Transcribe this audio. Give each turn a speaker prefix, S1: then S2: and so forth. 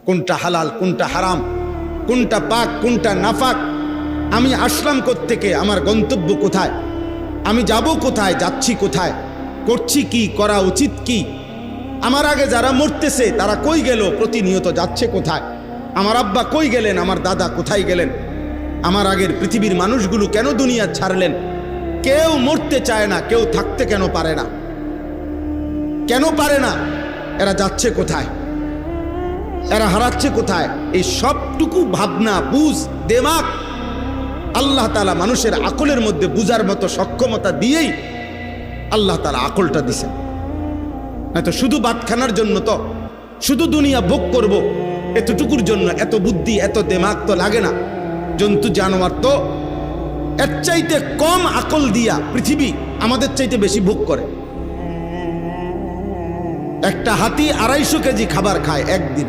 S1: কোনটা হালাল কোনটা হারাম, কোনটা পাক কোনটা নাফাক, আমি আসলাম কোত্থেকে, আমার গন্তব্য কোথায়, আমি যাব কোথায়, যাচ্ছি কোথায়, করছি কি, করা উচিত কি, আমার আগে যারা মরতেছে তারা কই গেল, প্রতিনিয়ত যাচ্ছে কোথায়, আমার আব্বা কই গেলেন, আমার দাদা কোথায় গেলেন, আমার আগের পৃথিবীর মানুষগুলো কেন দুনিয়া ছাড়লেন। কেউ মরতে চায় না, কেউ থাকতে কেন পারে না, কেন পারে না, এরা যাচ্ছে কোথায়, এরা হারাচ্ছে কোথায়, এই সবটুকু ভাবনা বুঝ দেমাগ আল্লাহ তাআলা মানুষের আকলের মধ্যে বুঝার মতো সক্ষমতা দিয়েই আল্লাহ তাআলা আকলটা দিছেন। হয়তো শুধু ভাতখানার জন্য তো, শুধু দুনিয়া ভোগ করব এতটুকুর জন্য এত বুদ্ধি এত দেমাগ তো লাগে না। জন্তু জানোয়ার তো এর চাইতে কম আকল দিয়া পৃথিবী আমাদের চাইতে বেশি ভোগ করে। একটা হাতি 250 কেজি খাবার খায় একদিন।